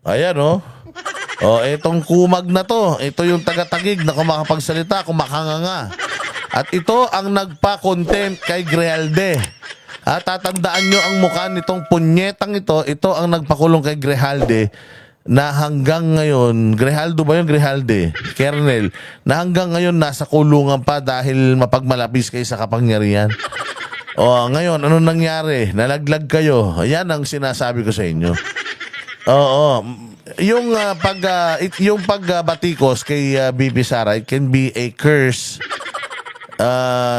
Ayan, oh. Oh, itong kumag na to, ito yung taga-tagig na kumakapagsalita, kumakanganga. At ito ang nagpa-content kay Grijalde. At tatandaan nyo ang mukha nitong punyetang ito ang nagpakulong kay Grijalde na hanggang ngayon, Grijaldo ba yun? Grijalde, Kernel, na hanggang ngayon nasa kulungan pa dahil mapagmalapis kayo sa kapangyarihan. O, ngayon, ano nangyari? Nalaglag kayo. Yan ang sinasabi ko sa inyo. Oo. Yung pagbatikos kay BP Sara, it can be a curse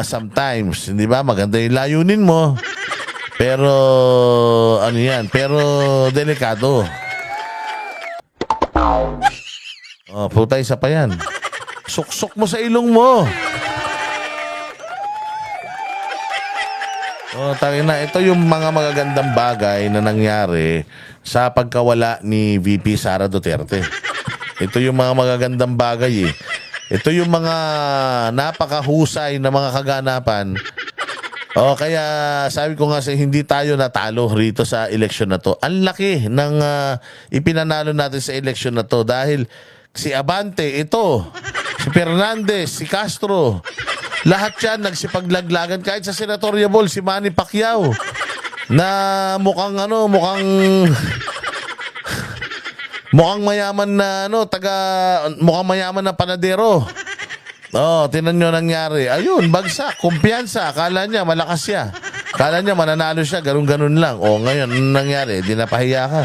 sometimes. Hindi ba? Maganda yung layunin mo. Pero, ano yan? Pero, delikado. Oh, puta, isa pa yan. Suksok mo sa ilong mo. Oh, tangina, ito yung mga magagandang bagay na nangyari sa pagkawala ni VP Sara Duterte. Ito yung mga magagandang bagay eh. Ito yung mga napakahusay na mga kaganapan. Oh, kaya sabi ko nga hindi tayo natalo rito sa eleksyon na to. Ang laki ng ipinanalo natin sa eleksyon na to dahil si Abante, ito, si Fernandez, si Castro, lahat yan nagsipaglaglagan kahit sa senatorial ball, si Manny Pacquiao na mukhang mayaman na mukhang mayaman na panadero. Oh, tinan nyo nangyari. Ayun, bagsak, kumpiyansa. Akala niya malakas siya. Akala niya mananalo siya, ganun-ganun lang. Oh, ngayon, ano nangyari? Di napahiya ka.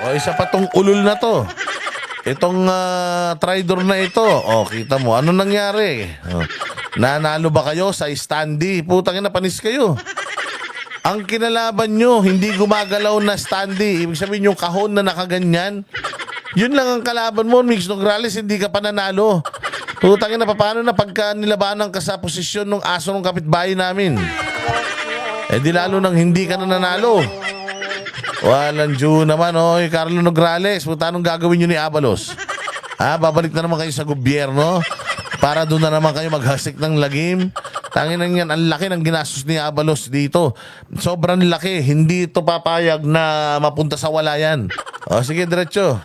Oh, isa pa tong ulol na to. Itong traidor na ito. Oh, kita mo. Ano nangyari? Oh, nanalo ba kayo sa standee? Putang ina, panis kayo. Ang kinalaban nyo, hindi gumagalaw na standee. Ibig sabihin yung kahon na nakaganyan. Yun lang ang kalaban mo, Mix Nograles, hindi ka pa nanalo. Putang ina, paano na pagka nilabanan ka sa posisyon ng aso ng kapitbahay namin? Eh di lalo nang hindi ka na nanalo. Walang Diyo naman, oy, Carlo Nograles, puta, anong gagawin nyo ni Abalos? Babalik na naman kayo sa gobyerno para doon na naman kayo maghasik ng lagim. Tanginan yan, ang laki ng ginastos ni Abalos dito. Sobrang laki, hindi ito papayag na mapunta sa wala yan. O sige, diretso.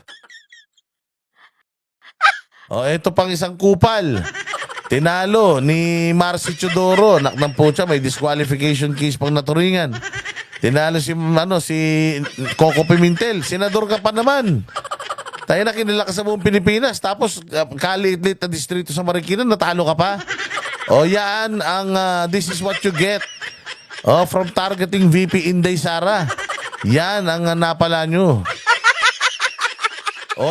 O ito pang isang kupal. Tinalo ni Marcy Chodoro. Naknang po siya, may disqualification case pang naturingan. Tinalo si Coco Pimentel. Senador ka pa naman. Tayo na kinila ka sa buong Pilipinas. Tapos kalit-lit na distrito sa Marikina, natalo ka pa. O yan ang this is what you get. From targeting VP Inday Sara. Yan ang napala nyo.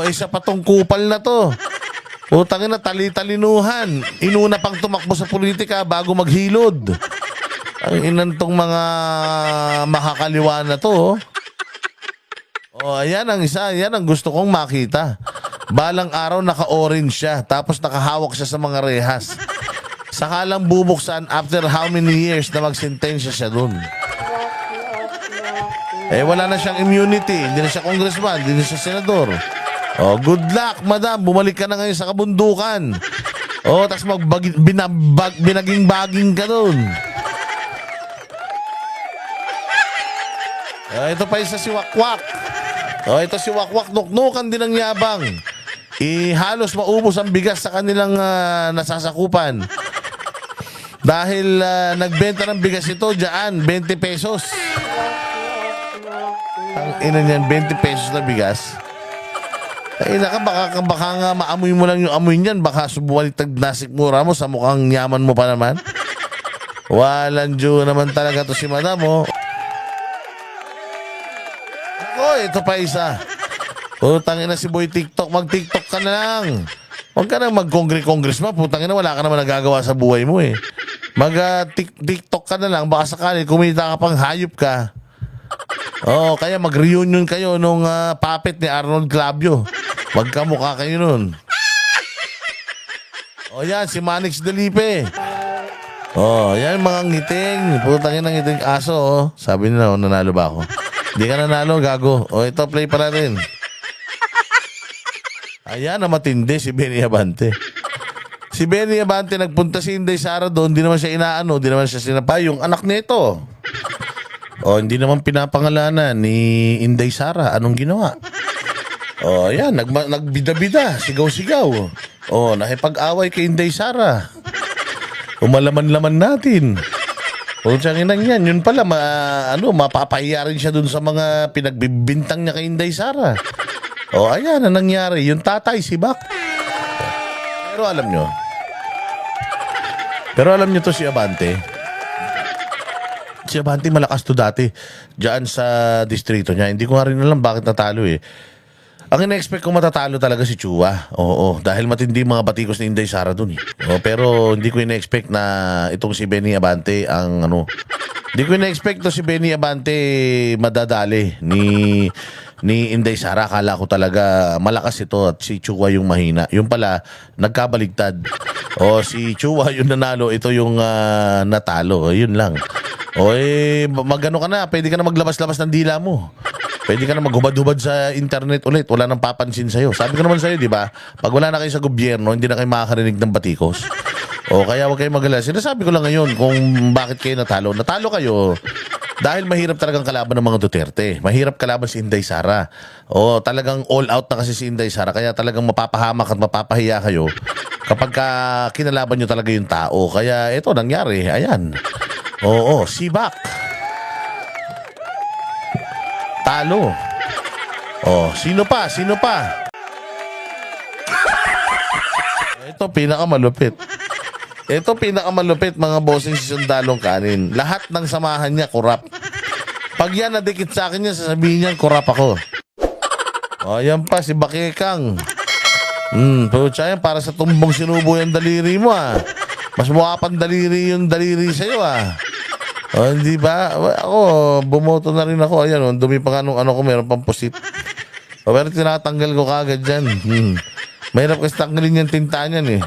Isa pa tong kupal na to. Utangin na, tali-talinuhan. Inuna pang tumakbo sa politika bago maghilod. Ang inantong mga makakaliwa na to. Ayan ang isa. Yan ang gusto kong makita. Balang araw naka-orange siya. Tapos nakahawak siya sa mga rehas. Saka lang bubuksan after how many years na magsintensya siya dun. Wala na siyang immunity. Hindi na siya congressman. Hindi na siya senador. Good luck, madam. Bumalik ka na ngayon sa kabundukan. Tapos binaging-baging ka dun. Ito pa isa si Wakwak. Ito si Wakwak. Nuknukan din ang yabang. Halos maubos ang bigas sa kanilang nasasakupan. Dahil nagbenta ng bigas ito dyan, 20 pesos. Ang ina niyan, 20 pesos na bigas. Ina ka, baka nga maamoy mo lang yung amoy niyan. Baka subuwalitag nasik mura mo sa mukhang yaman mo pa naman. Walang Diyo naman talaga to si madam, oh. Ito pa isa. Putang ina si Boy TikTok. Mag-TikTok ka na lang. Huwag ka nang mag-congress ma. Putang ina, wala ka naman nagagawa sa buhay mo eh. Mag-TikTok ka na lang. Baka sakali kumita ka pang hayop ka. Kaya mag-reunion kayo nung puppet ni Arnold Clavio. Magkamukha kayo nun. Yan, si Manix Delipe. Yan mga ngiting. Putang ina ngiting aso. Sabi nila, nanalo ba ako? Hindi ka nanalo, gago. Ito, play pa rin. Ayan na matindi si Benny Abante. Si Benny Abante nagpunta si Inday Sara doon, hindi naman siya inaano, hindi naman siya sinapay. Yung anak nito. O, hindi naman pinapangalanan ni Inday Sara. Anong ginawa? O, ayan, nagbida-bida, sigaw-sigaw. O, nakipag-away kay Inday Sara. Umalaman-laman natin. O, tiyangin yan. Yun pala, mapapahiya rin siya dun sa mga pinagbibintang niya kay Inday Sara. O, ayan, ang nangyari. Yung tatay, si Bak. Pero alam nyo to si Abante. Si Abante malakas to dati diyan sa distrito niya. Hindi ko nga rin alam bakit natalo eh. Ang ina-expect ko matatalo talaga si Chua. Oo, dahil matindi mga batikos ni Inday Sara dun eh. Pero hindi ko ina-expect na itong si Benny Abante ang Hindi ko ina-expect to si Benny Abante madadali ni Inday Sara. Akala ko talaga malakas ito at si Chua yung mahina. Yung pala, nagkabaligtad. Si Chua yung nanalo, ito yung natalo. Yun lang. Magano ka na, pwede ka na maglabas-labas ng dila mo. Pwede ka na maghubad-hubad sa internet ulit. Wala nang papansin sa'yo. Sabi ko naman sa'yo, di ba? Pag wala na kayo sa gobyerno, hindi na kayo makakarinig ng batikos. Kaya huwag kayo mag-alala. Sinasabi ko lang ngayon kung bakit kayo natalo. Natalo kayo dahil mahirap talagang kalaban ng mga Duterte. Mahirap kalaban si Inday Sara. Talagang all out na kasi si Inday Sara. Kaya talagang mapapahamak at mapapahiya kayo kapag kinalaban nyo talaga yung tao. Kaya ito nangyari. Ayan. Sibak. Talo. Sino pa? Ito pinakamalupit. Mga bossing si Sundalong Kanin. Lahat ng samahan niya korap. Pag yan nadikit sa akin niya, sasabihin niya korap ako. Yan pa si Bakekang. Pucha yan, para sa tumbong sinubo yung daliri mo Mas mukha pang daliri yung daliri sa'yo hindi ba? Ako, bumoto na rin ako. Ayan, dumi pa nga nung ko, meron pang pusit. Pero tinatanggal ko kagad dyan. Mahirap kasi tanggalin yung tinta niyan eh.